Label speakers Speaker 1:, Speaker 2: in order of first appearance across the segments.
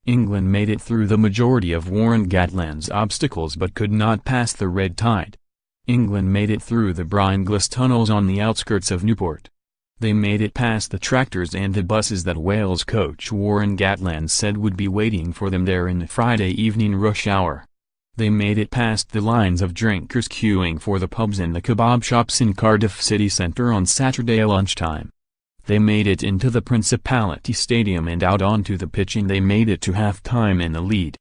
Speaker 1: England made it through the majority of Warren Gatland's obstacles but could not pass the red tide. England made it through the Brynglas Tunnels on the outskirts of Newport. They made it past the tractors and the buses that Wales coach Warren Gatland said would be waiting for them there in the Friday evening rush hour. They made it past the lines of drinkers queuing for the pubs and the kebab shops in Cardiff city centre on Saturday lunchtime. They made it into the Principality Stadium and out onto the pitch, and they made it to half-time in the lead.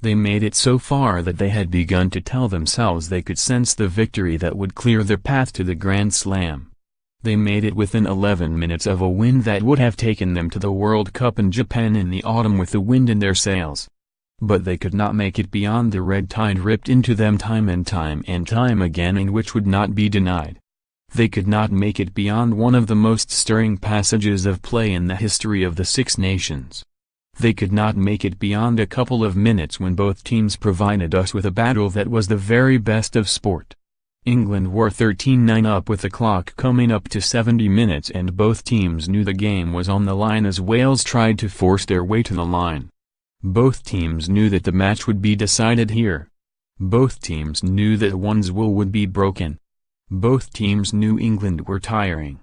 Speaker 1: They made it so far that they had begun to tell themselves they could sense the victory that would clear their path to the Grand Slam. They made it within 11 minutes of a win that would have taken them to the World Cup in Japan in the autumn with the wind in their sails. But they could not make it beyond the red tide ripped into them time and time again, and which would not be denied. They could not make it beyond one of the most stirring passages of play in the history of the Six Nations. They could not make it beyond a couple of minutes when both teams provided us with a battle that was the very best of sport. England were 13-9 up with the clock coming up to 70 minutes, and both teams knew the game was on the line as Wales tried to force their way to the line. Both teams knew that the match would be decided here. Both teams knew that one's will would be broken. Both teams knew England were tiring.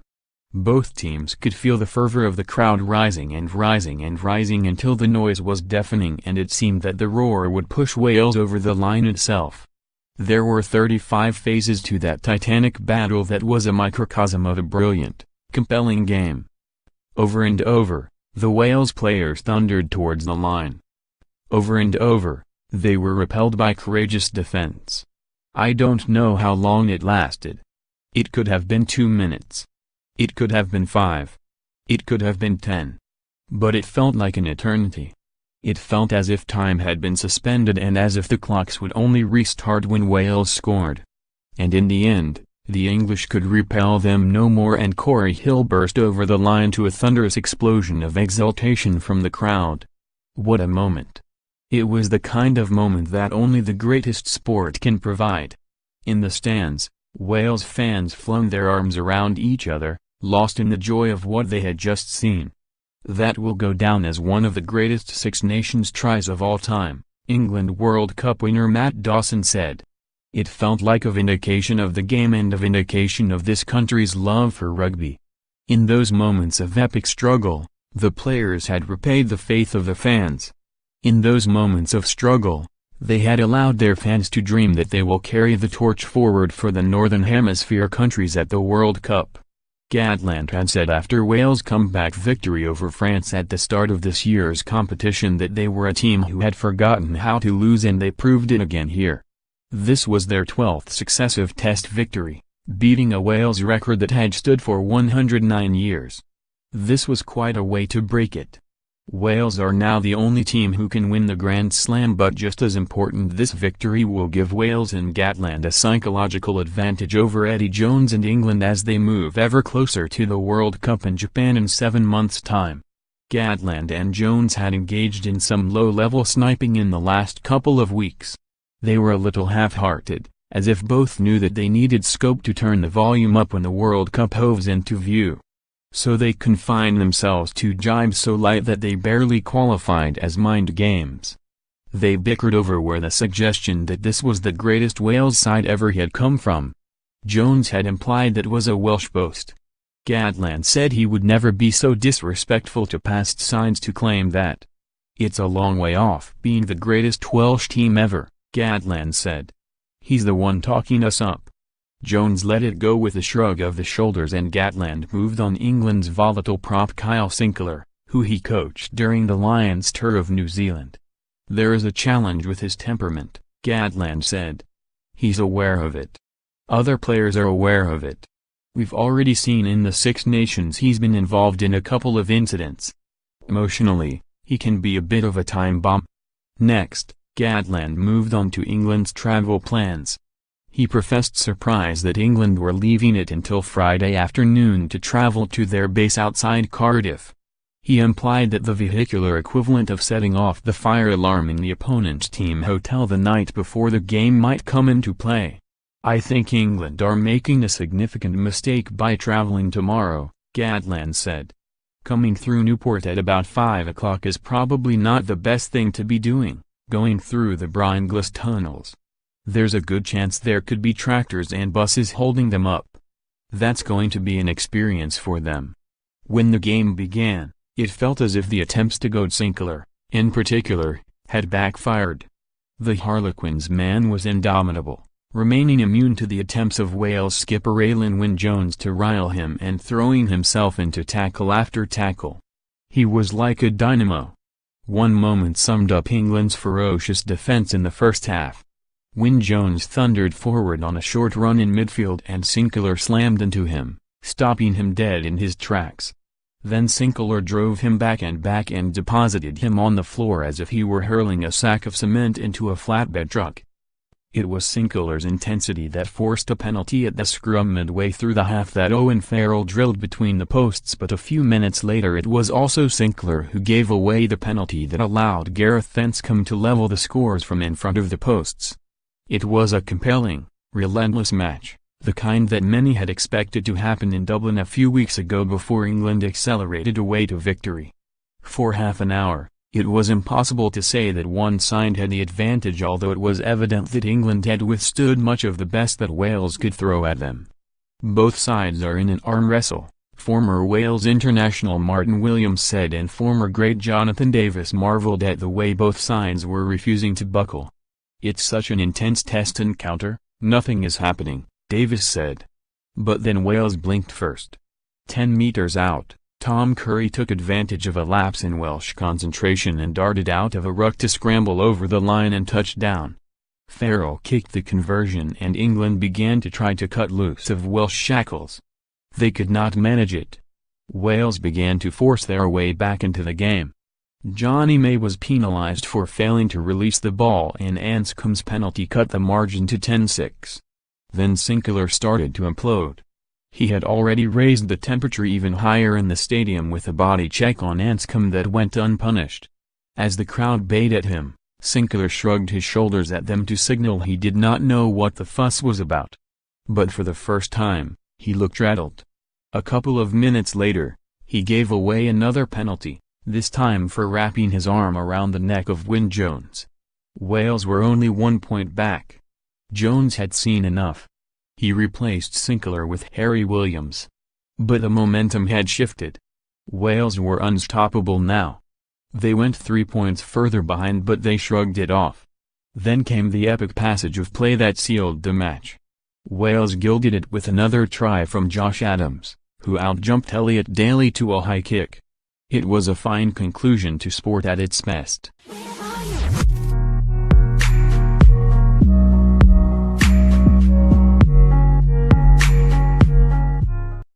Speaker 1: Both teams could feel the fervor of the crowd rising and rising and rising until the noise was deafening, and it seemed that the roar would push Wales over the line itself. There were 35 phases to that titanic battle that was a microcosm of a brilliant, compelling game. Over and over, the Wales players thundered towards the line. Over and over, they were repelled by courageous defense. I don't know how long it lasted. It could have been 2 minutes. It could have been 5. It could have been 10. But it felt like an eternity. It felt as if time had been suspended and as if the clocks would only restart when Wales scored. And in the end, the English could repel them no more, and Corey Hill burst over the line to a thunderous explosion of exultation from the crowd. What a moment! It was the kind of moment that only the greatest sport can provide. In the stands, Wales fans flung their arms around each other, lost in the joy of what they had just seen. That will go down as one of the greatest Six Nations tries of all time, England World Cup winner Matt Dawson said. It felt like a vindication of the game and a vindication of this country's love for rugby. In those moments of epic struggle, the players had repaid the faith of the fans. In those moments of struggle, they had allowed their fans to dream that they will carry the torch forward for the Northern Hemisphere countries at the World Cup. Gatland had said after Wales' comeback victory over France at the start of this year's competition that they were a team who had forgotten how to lose, and they proved it again here. This was their 12th successive Test victory, beating a Wales record that had stood for 109 years. This was quite a way to break it. Wales are now the only team who can win the Grand Slam, but just as important, this victory will give Wales and Gatland a psychological advantage over Eddie Jones and England as they move ever closer to the World Cup in Japan in 7 months' time. Gatland and Jones had engaged in some low-level sniping in the last couple of weeks. They were a little half-hearted, as if both knew that they needed scope to turn the volume up when the World Cup hoves into view. So they confined themselves to jibes so light that they barely qualified as mind games. They bickered over where the suggestion that this was the greatest Wales side ever had come from. Jones had implied that was a Welsh boast. Gatland said he would never be so disrespectful to past sides to claim that. It's a long way off being the greatest Welsh team ever, Gatland said. He's the one talking us up. Jones let it go with a shrug of the shoulders, and Gatland moved on England's volatile prop Kyle Sinclair, who he coached during the Lions tour of New Zealand. There is a challenge with his temperament, Gatland said. He's aware of it. Other players are aware of it. We've already seen in the Six Nations he's been involved in a couple of incidents. Emotionally, he can be a bit of a time bomb. Next, Gatland moved on to England's travel plans. He professed surprise that England were leaving it until Friday afternoon to travel to their base outside Cardiff. He implied that the vehicular equivalent of setting off the fire alarm in the opponent's team hotel the night before the game might come into play. I think England are making a significant mistake by traveling tomorrow, Gatland said. Coming through Newport at about 5 o'clock is probably not the best thing to be doing, going through the Brynglas Tunnels. There's a good chance there could be tractors and buses holding them up. That's going to be an experience for them. When the game began, it felt as if the attempts to goad Sinclair, in particular, had backfired. The Harlequins' man was indomitable, remaining immune to the attempts of Wales skipper Alan Wynne-Jones to rile him and throwing himself into tackle after tackle. He was like a dynamo. One moment summed up England's ferocious defense in the first half. Wynne-Jones thundered forward on a short run in midfield and Sinclair slammed into him, stopping him dead in his tracks. Then Sinclair drove him back and deposited him on the floor as if he were hurling a sack of cement into a flatbed truck. It was Sinclair's intensity that forced a penalty at the scrum midway through the half that Owen Farrell drilled between the posts, but a few minutes later it was also Sinclair who gave away the penalty that allowed Gareth Anscombe to level the scores from in front of the posts. It was a compelling, relentless match, the kind that many had expected to happen in Dublin a few weeks ago before England accelerated away to victory. For half an hour, it was impossible to say that one side had the advantage, although it was evident that England had withstood much of the best that Wales could throw at them. Both sides are in an arm wrestle, former Wales international Martin Williams said, and former great Jonathan Davies marvelled at the way both sides were refusing to buckle. "It's such an intense test and counter, nothing is happening," Davies said. But then Wales blinked first. 10 meters out, Tom Curry took advantage of a lapse in Welsh concentration and darted out of a ruck to scramble over the line and touch down. Farrell kicked the conversion and England began to try to cut loose of Welsh shackles. They could not manage it. Wales began to force their way back into the game. Johnny May was penalised for failing to release the ball and Anscombe's penalty cut the margin to 10-6. Then Sinclair started to implode. He had already raised the temperature even higher in the stadium with a body check on Anscombe that went unpunished. As the crowd bayed at him, Sinclair shrugged his shoulders at them to signal he did not know what the fuss was about. But for the first time, he looked rattled. A couple of minutes later, he gave away another penalty, this time for wrapping his arm around the neck of Wynne-Jones. Wales were only 1 point back. Jones had seen enough. He replaced Sinclair with Harry Williams. But the momentum had shifted. Wales were unstoppable now. They went 3 points further behind, but they shrugged it off. Then came the epic passage of play that sealed the match. Wales gilded it with another try from Josh Adams, who outjumped Elliot Daly to a high kick. It was a fine conclusion to sport at its best.